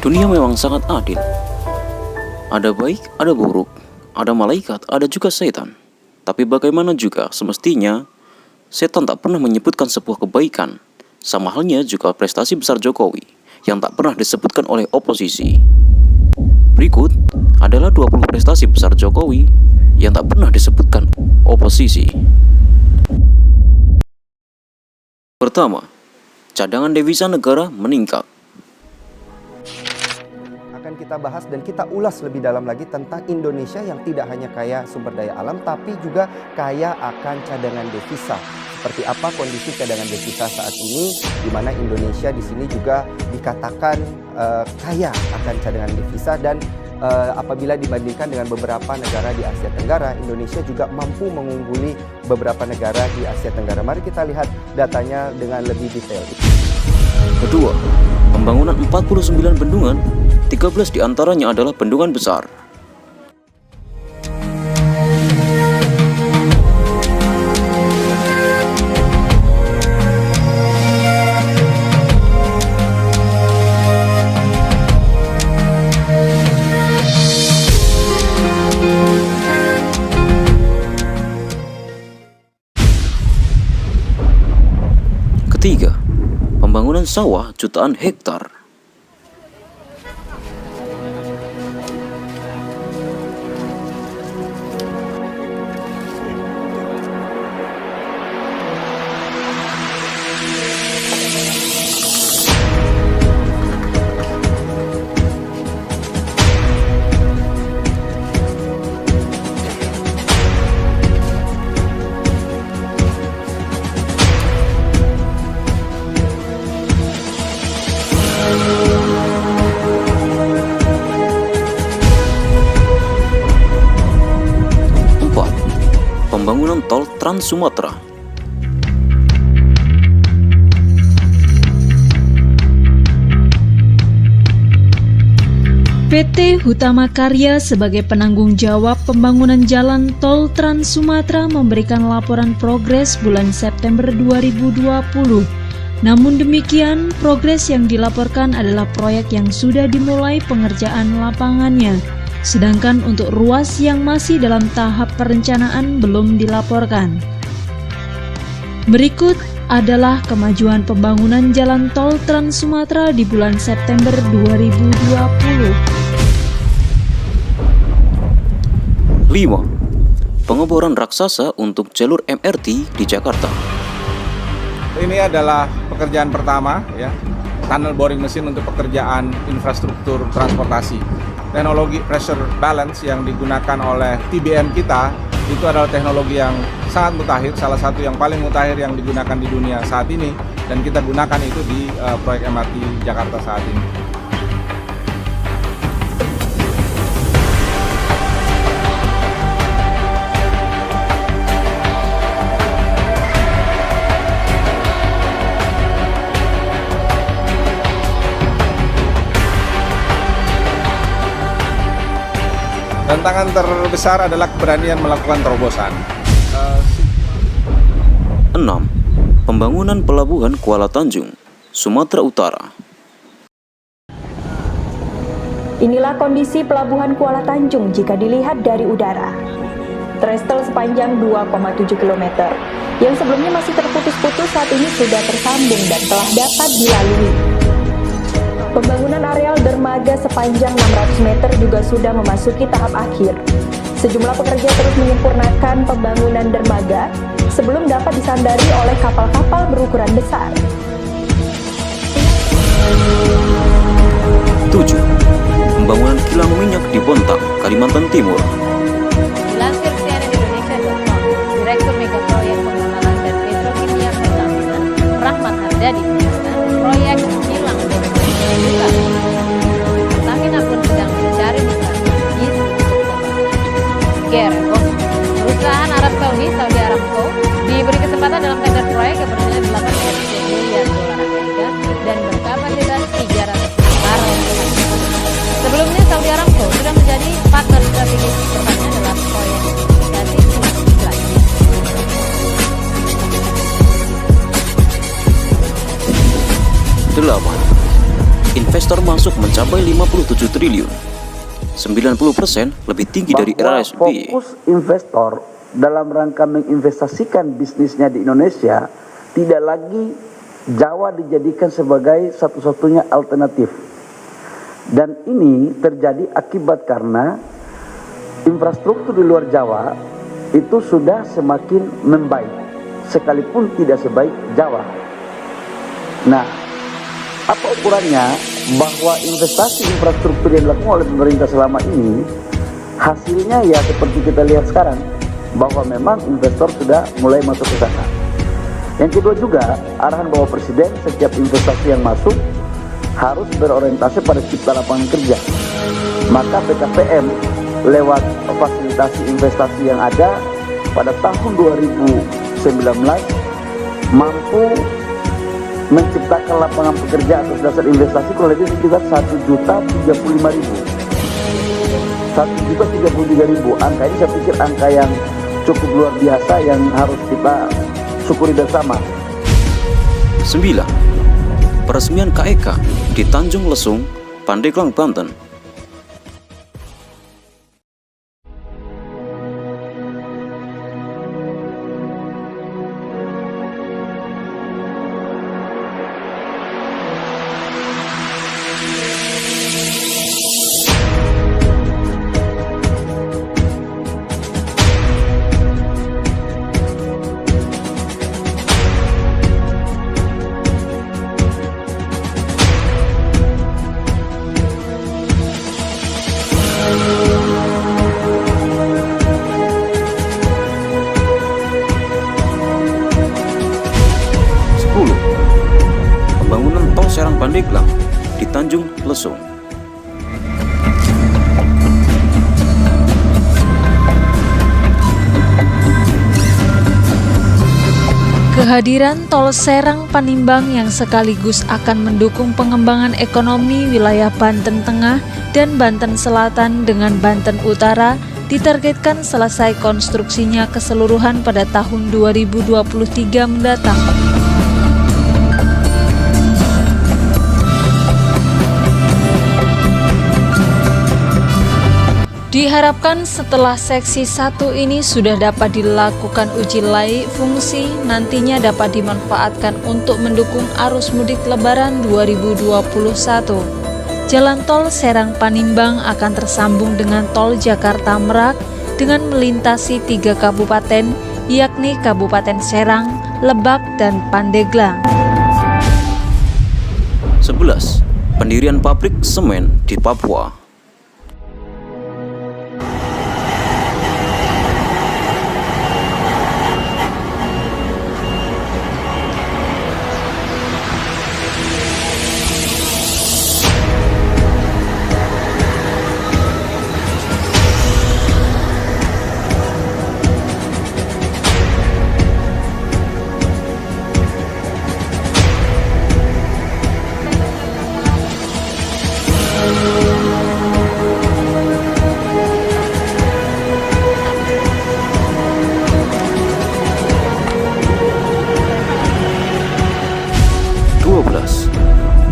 Dunia memang sangat adil. Ada baik, ada buruk, ada malaikat, ada juga setan. Tapi bagaimana juga semestinya setan tak pernah menyebutkan sebuah kebaikan. Sama halnya juga prestasi besar Jokowi yang tak pernah disebutkan oleh oposisi. Berikut adalah 20 prestasi besar Jokowi yang tak pernah disebutkan oposisi. Pertama, cadangan devisa negara meningkat. Akan kita bahas dan kita ulas lebih dalam lagi tentang Indonesia yang tidak hanya kaya sumber daya alam tapi juga kaya akan cadangan devisa. Seperti apa kondisi cadangan devisa saat ini, di mana Indonesia di sini juga dikatakan kaya akan cadangan devisa dan apabila dibandingkan dengan beberapa negara di Asia Tenggara, Indonesia juga mampu mengungguli beberapa negara di Asia Tenggara. Mari kita lihat datanya dengan lebih detail. Kedua, pembangunan 49 bendungan, 13 diantaranya adalah bendungan besar. Ketiga, pembangunan sawah jutaan hektar. Pembangunan tol Trans Sumatera. PT Hutama Karya sebagai penanggung jawab pembangunan jalan tol Trans Sumatera memberikan laporan progres bulan September 2020. Namun demikian, progres yang dilaporkan adalah proyek yang sudah dimulai pengerjaan lapangannya. Sedangkan untuk ruas yang masih dalam tahap perencanaan belum dilaporkan. Berikut adalah kemajuan pembangunan jalan tol Trans Sumatera di bulan September 2020. 5. Pengeboran raksasa untuk jalur MRT di Jakarta. Ini adalah pekerjaan pertama, ya, tunnel boring mesin untuk pekerjaan infrastruktur transportasi. Teknologi pressure balance yang digunakan oleh TBM kita itu adalah teknologi yang sangat mutakhir, salah satu yang paling mutakhir yang digunakan di dunia saat ini, dan kita gunakan itu di proyek MRT Jakarta saat ini. Tantangan terbesar adalah keberanian melakukan terobosan. 6. Pembangunan pelabuhan Kuala Tanjung, Sumatera Utara. Inilah kondisi pelabuhan Kuala Tanjung jika dilihat dari udara. Trestel sepanjang 2,7 km, yang sebelumnya masih terputus-putus saat ini sudah tersambung dan telah dapat dilalui. Pembangunan areal dermaga sepanjang 600 meter juga sudah memasuki tahap akhir. Sejumlah pekerja terus menyempurnakan pembangunan dermaga sebelum dapat disandari oleh kapal-kapal berukuran besar. 7. Pembangunan kilang minyak di Bontang, Kalimantan Timur. Dilansir cnnindonesia.com, Direktur Mega Proyek Pengenalan dan Petrokimia Pertamina, Rahmat Hardadi, mengatakan proyek kilang juga. Pertamina pun sedang mencari mitra Gergo. Perusahaan Arab Saudi, Saudi Aramco, diberi kesempatan dalam tender proyek yang bernilai 8 miliar dolar Amerika dan berkapasitas 300 barel. Sebelumnya Saudi Aramco sudah menjadi partner strategis Pertamina dalam proyek investigasi kilang lainnya. 8. investor masuk mencapai 57 triliun, 90% lebih tinggi dari era bahwa SBY. fokus investor dalam rangka menginvestasikan bisnisnya di Indonesia tidak lagi Jawa dijadikan sebagai satu-satunya alternatif. Dan ini terjadi akibat karena infrastruktur di luar Jawa itu sudah semakin membaik, sekalipun tidak sebaik Jawa. Nah, apa ukurannya? Bahwa investasi infrastruktur yang dilakukan oleh pemerintah selama ini, hasilnya ya seperti kita lihat sekarang, bahwa memang investor sudah mulai masuk ke sana. Yang kedua juga, arahan Bapak Presiden setiap investasi yang masuk harus berorientasi pada cipta lapangan kerja. Maka PKPM lewat fasilitasi investasi yang ada pada tahun 2019 mampu menciptakan lapangan pekerjaan atas dasar investasi kurang lebih sekitar 1.035.000. 1.033.000. Angka ini saya pikir angka yang cukup luar biasa yang harus kita syukuri bersama. 9. Peresmian KEK di Tanjung Lesung, Pandeglang, Banten. Pembangunan tol Serang Pandeglang di Tanjung Lesung. Kehadiran tol Serang Panimbang yang sekaligus akan mendukung pengembangan ekonomi wilayah Banten Tengah dan Banten Selatan dengan Banten Utara ditargetkan selesai konstruksinya keseluruhan pada tahun 2023 mendatang. Diharapkan setelah seksi 1 ini sudah dapat dilakukan uji laik fungsi, nantinya dapat dimanfaatkan untuk mendukung arus mudik Lebaran 2021. Jalan tol Serang Panimbang akan tersambung dengan tol Jakarta Merak dengan melintasi 3 kabupaten, yakni Kabupaten Serang, Lebak, dan Pandeglang. 11. Pendirian pabrik semen di Papua.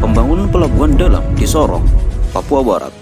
Pembangunan pelabuhan dalam di Sorong, Papua Barat.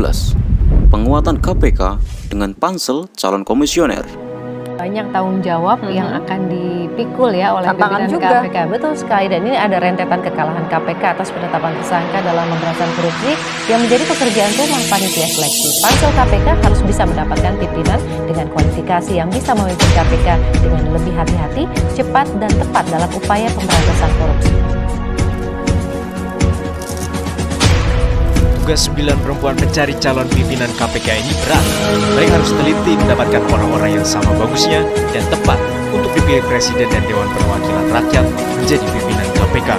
13. Penguatan KPK dengan pansel calon komisioner. Banyak tanggung jawab yang akan dipikul ya oleh Tantangan pimpinan juga. KPK. Betul sekali, dan ini ada rentetan kekalahan KPK atas penetapan tersangka dalam pemberantasan korupsi yang menjadi pekerjaan rumah panitia seleksi. Pansel KPK harus bisa mendapatkan pimpinan dengan kualifikasi yang bisa memimpin KPK dengan lebih hati-hati, cepat, dan tepat dalam upaya pemberantasan korupsi. Tugas 9 perempuan pencari calon pimpinan KPK ini berat. Mereka harus teliti mendapatkan orang-orang yang sama bagusnya dan tepat untuk dipilih Presiden dan Dewan Perwakilan Rakyat menjadi pimpinan KPK.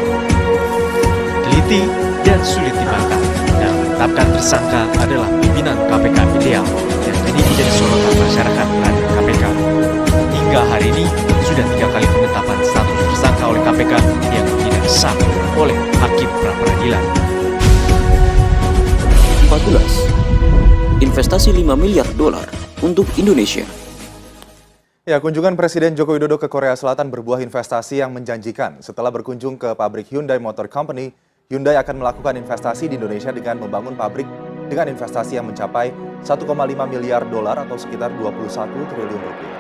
Teliti dan sulit dibantah. Dan menetapkan tersangka adalah pimpinan KPK ideal, dan ini menjadi sorotan masyarakat terhadap KPK. Hingga hari ini sudah 3 kali penetapan status tersangka oleh KPK yang tidak sah oleh hakim pra-peradilan. 14. Investasi 5 miliar dolar untuk Indonesia. Ya, kunjungan Presiden Joko Widodo ke Korea Selatan berbuah investasi yang menjanjikan. Setelah berkunjung ke pabrik Hyundai Motor Company, Hyundai akan melakukan investasi di Indonesia dengan membangun pabrik dengan investasi yang mencapai 1,5 miliar dolar atau sekitar 21 triliun rupiah.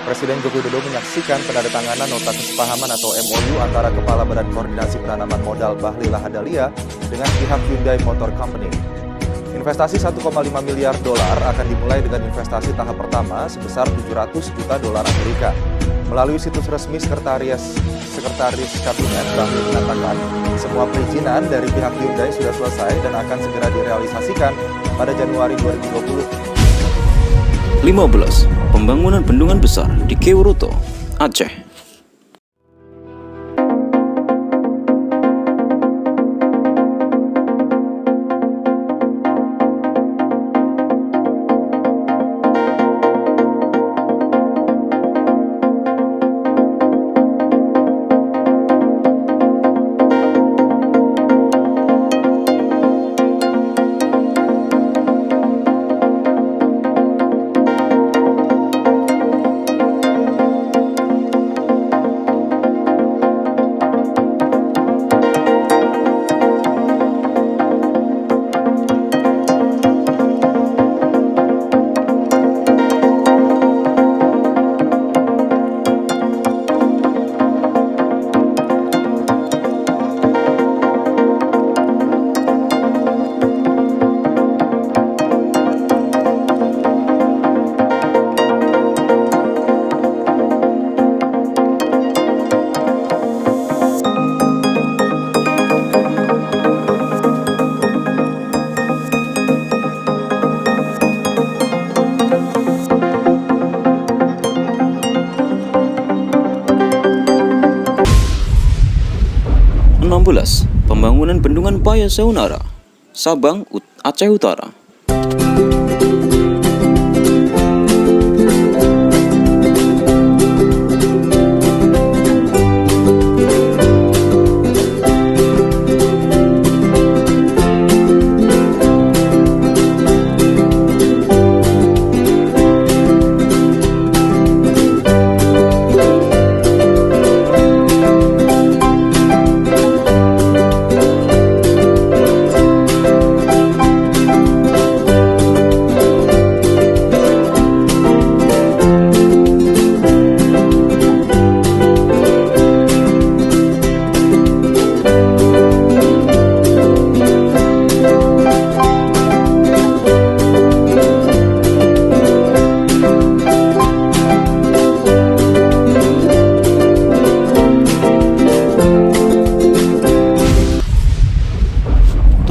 Presiden Joko Widodo menyaksikan penandatanganan nota kesepahaman atau MOU antara Kepala Badan Koordinasi Penanaman Modal Bahlil Lahadalia dengan pihak Hyundai Motor Company. Investasi 1,5 miliar dolar akan dimulai dengan investasi tahap pertama sebesar 700 juta dolar Amerika. Melalui situs resmi Sekretaris Kabinet, Bahlil mengatakan semua perizinan dari pihak Hyundai sudah selesai dan akan segera direalisasikan pada Januari 2020. 15. Pembangunan bendungan besar di Kewuroto, Aceh. 16. Pembangunan Bendungan Paya Seunara, Sabang, Aceh Utara.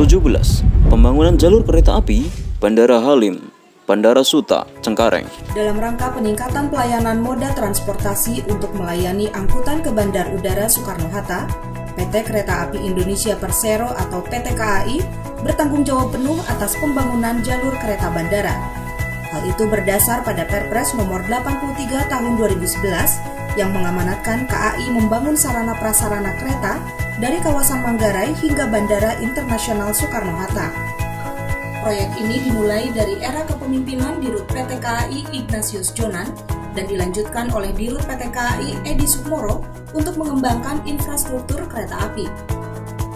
17. Pembangunan jalur kereta api Bandara Halim, Bandara Suta, Cengkareng. Dalam rangka peningkatan pelayanan moda transportasi untuk melayani angkutan ke Bandar Udara Soekarno-Hatta, PT Kereta Api Indonesia Persero atau PT KAI bertanggung jawab penuh atas pembangunan jalur kereta bandara. Hal itu berdasar pada Perpres nomor 83 tahun 2011 yang mengamanatkan KAI membangun sarana prasarana kereta dari kawasan Manggarai hingga Bandara Internasional Soekarno-Hatta. Proyek ini dimulai dari era kepemimpinan Dirut PT KAI Ignatius Jonan dan dilanjutkan oleh Dirut PT KAI Edi Sukmoro untuk mengembangkan infrastruktur kereta api.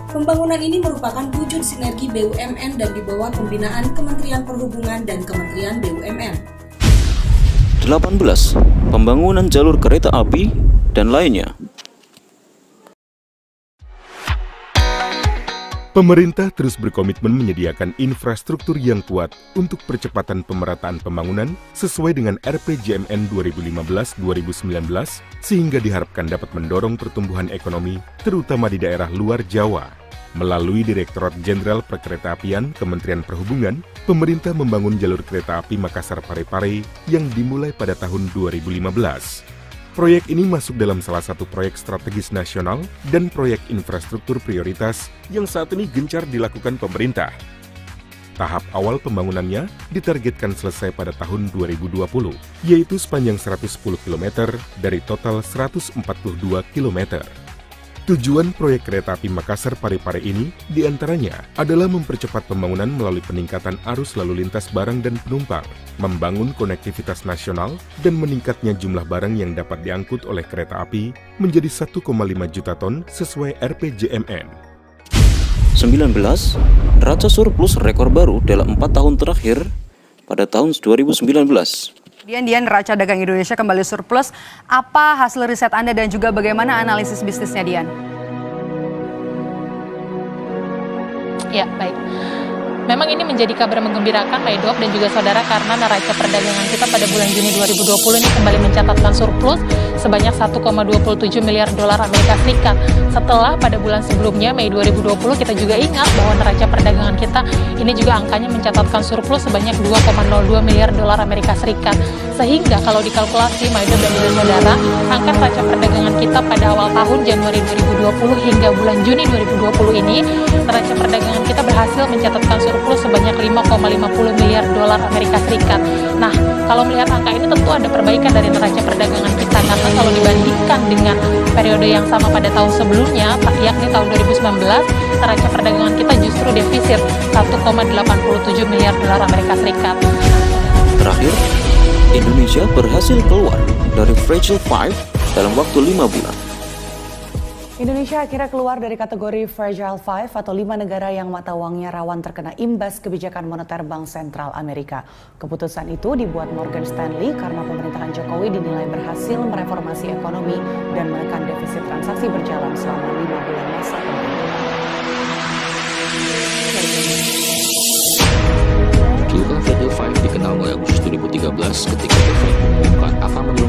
Pembangunan ini merupakan wujud sinergi BUMN dan di bawah pembinaan Kementerian Perhubungan dan Kementerian BUMN. 18. Pembangunan jalur kereta api dan lainnya. Pemerintah terus berkomitmen menyediakan infrastruktur yang kuat untuk percepatan pemerataan pembangunan sesuai dengan RPJMN 2015-2019 sehingga diharapkan dapat mendorong pertumbuhan ekonomi terutama di daerah luar Jawa. Melalui Direktorat Jenderal Perkeretaapian Kementerian Perhubungan, pemerintah membangun jalur kereta api Makassar-Parepare yang dimulai pada tahun 2015. Proyek ini masuk dalam salah satu proyek strategis nasional dan proyek infrastruktur prioritas yang saat ini gencar dilakukan pemerintah. Tahap awal pembangunannya ditargetkan selesai pada tahun 2020, yaitu sepanjang 110 km dari total 142 km. Tujuan proyek kereta api Makassar-Parepare ini diantaranya adalah mempercepat pembangunan melalui peningkatan arus lalu lintas barang dan penumpang, membangun konektivitas nasional, dan meningkatnya jumlah barang yang dapat diangkut oleh kereta api menjadi 1,5 juta ton sesuai RPJMN. 19. Neraca surplus rekor baru dalam 4 tahun terakhir pada tahun 2019. Dian, neraca dagang Indonesia kembali surplus. Apa hasil riset Anda dan juga bagaimana analisis bisnisnya, Dian? Ya, baik. Memang ini menjadi kabar menggembirakan, Maidop dan juga saudara, karena neraca perdagangan kita pada bulan Juni 2020 ini kembali mencatatkan surplus sebanyak 1,27 miliar dolar Amerika Serikat. Setelah pada bulan sebelumnya, Mei 2020, kita juga ingat bahwa neraca perdagangan kita ini juga angkanya mencatatkan surplus sebanyak 2,02 miliar dolar Amerika Serikat. Sehingga kalau dikalkulasi, Maidop dan juga saudara, angka neraca perdagangan kita pada awal tahun Januari 2020 hingga bulan Juni 2020 ini, neraca perdagangan kita berhasil mencatatkan surplus sebanyak 5,50 miliar dolar Amerika Serikat. Nah, kalau melihat angka ini tentu ada perbaikan dari neraca perdagangan kita, karena kalau dibandingkan dengan periode yang sama pada tahun sebelumnya, yakni tahun 2019, neraca perdagangan kita justru defisit 1,87 miliar dolar Amerika Serikat. Terakhir, Indonesia berhasil keluar dari Fragile Five dalam waktu 5 bulan. Indonesia akhirnya keluar dari kategori Fragile Five atau 5 negara yang mata uangnya rawan terkena imbas kebijakan moneter Bank Sentral Amerika. Keputusan itu dibuat Morgan Stanley karena pemerintahan Jokowi dinilai berhasil mereformasi ekonomi dan menekan defisit transaksi berjalan selama 5 bulan masa pemerintahan. Fragile Five dikenal mulai Agustus 2013 ketika The Fed mengumumkan akan menurunkan